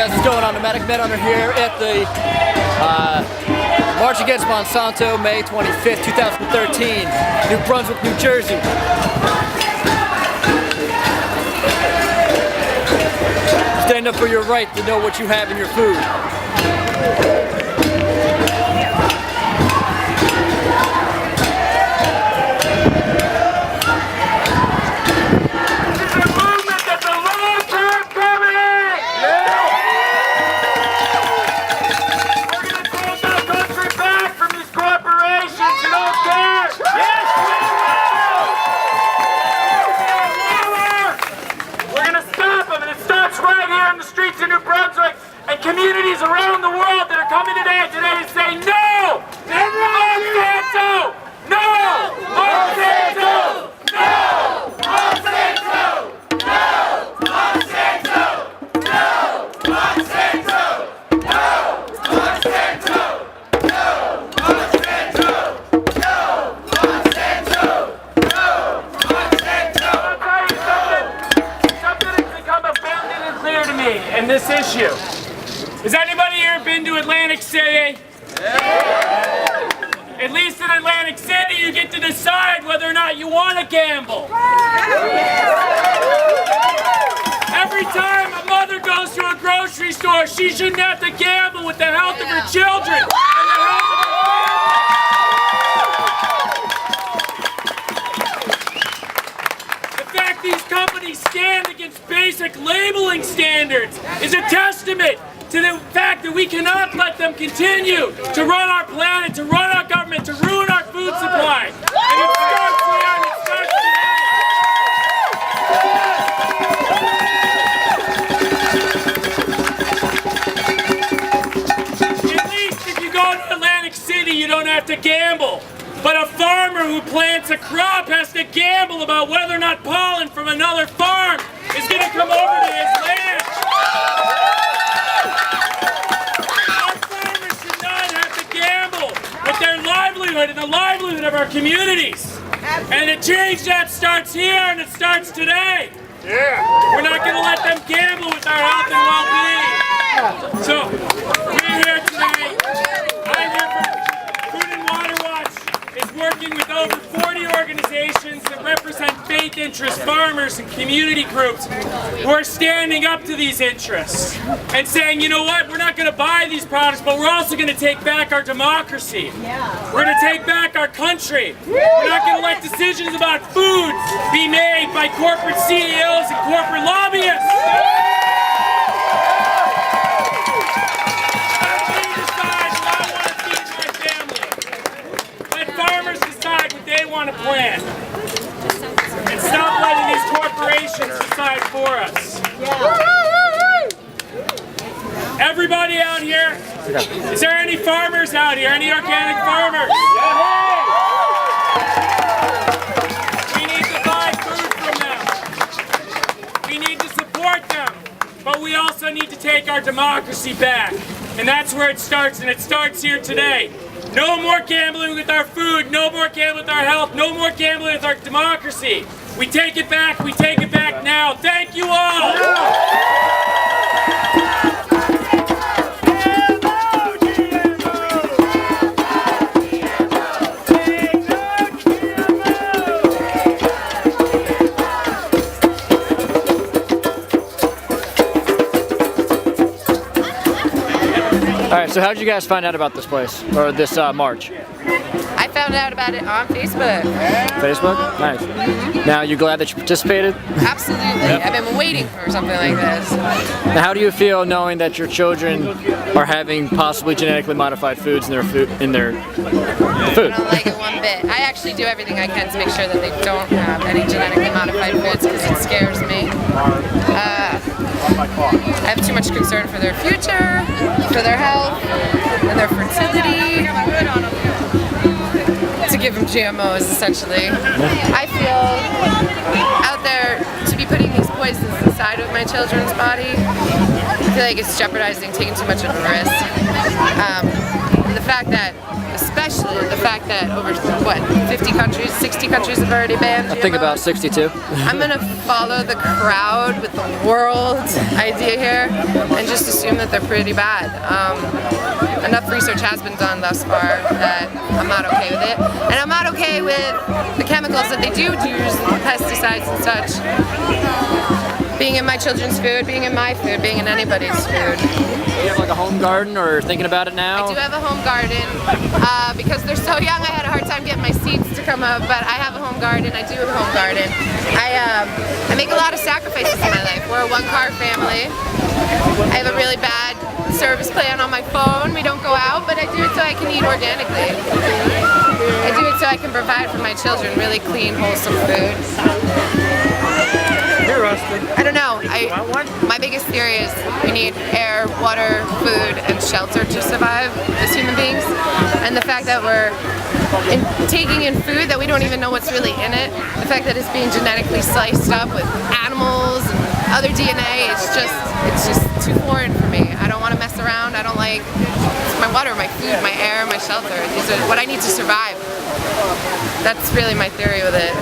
guys, what's going on? Nomadic Men under here at the March Against Monsanto, May 25th, 2013, New Brunswick, New Jersey. Stand up for your right to know what you have in your food. Streets of New Brunswick and communities around the world that are coming today to say no! Monsanto! No! Monsanto! No! Monsanto! No! Monsanto! No! Monsanto! No! Monsanto! No! Monsanto! No! Monsanto! No! Monsanto! I'll tell you something has become abundantly clear to me in this issue. Has anybody here been to Atlantic City? Yeah. At least in Atlantic City you get to decide whether or not you want to gamble. Every time a mother goes to a grocery store, she shouldn't have to gamble with the health of her children and the health of her family. The fact these companies stand against basic labeling standards is a testament to the fact that we cannot let them continue to run our planet, to run our government, to ruin our food supply. And it starts here, and it starts today. At least if you go to Atlantic City, you don't have to gamble. But a farmer who plants a crop has to gamble about whether or not pollen from another farm is going to come over to his land. Our farmers should not have to gamble with their livelihood and the livelihood of our communities. And the change that starts here and it starts today. Yeah. We're not going to let them gamble with our health and well-being. So, we're here today. I'm here for Food and Water Watch. Is working with over 40 organizations that represent faith interests, farmers, and community groups who are standing up to these interests and saying, you know what, we're not going to buy these products, but we're also going to take back our democracy. We're going to take back our country. We're not going to let decisions about food be made by corporate CEOs and corporate lobbyists. Want to plan and stop letting these corporations decide for us. Everybody out here, is there any farmers out here? Any organic farmers? We need to buy food from them. We need to support them, but we also need to take our democracy back. And that's where it starts, and it starts here today. No more gambling with our food, no more gambling with our health, no more gambling with our democracy. We take it back now. Thank you all! Alright, so how did you guys find out about this place, or this march? I found out about it on Facebook. Facebook? Nice. Now, you glad that you participated? Absolutely. Yep. I've been waiting for something like this. Now, how do you feel knowing that your children are having possibly genetically modified foods in their food? I don't like it one bit. I actually do everything I can to make sure that they don't have any genetically modified foods because it scares me. I have too much concern for their future, for their health, and their fertility. To give them GMOs, essentially. I feel out there to be putting these poisons inside of my children's body. I feel like it's jeopardizing taking too much of a risk. And the fact that the especially the fact that over, 50 countries, 60 countries have already banned GMOs. I think about 62. I'm gonna follow the crowd with the world idea here and just assume that they're pretty bad. Enough research has been done thus far that I'm not okay with it. And I'm not okay with the chemicals that they do use, pesticides and such, being in my children's food, being in my food, being in anybody's food. Do you have like a home garden or thinking about it now? I do have a home garden. Because they're so young, I had a hard time getting my seeds to come up, but I have a home garden. I do have a home garden. I make a lot of sacrifices in my life. We're a one-car family. I have a really bad service plan on my phone. We don't go out, but I do it so I can eat organically. I do it so I can provide for my children really clean, wholesome food. I don't know. My biggest theory is we need air, water, food, and shelter to survive as human beings. And the fact that we're taking in food that we don't even know what's really in it, the fact that it's being genetically sliced up with animals and other DNA, it's just too foreign for me. I don't want to mess around. I don't like my water, my food, my air, my shelter. These are what I need to survive. That's really my theory with it.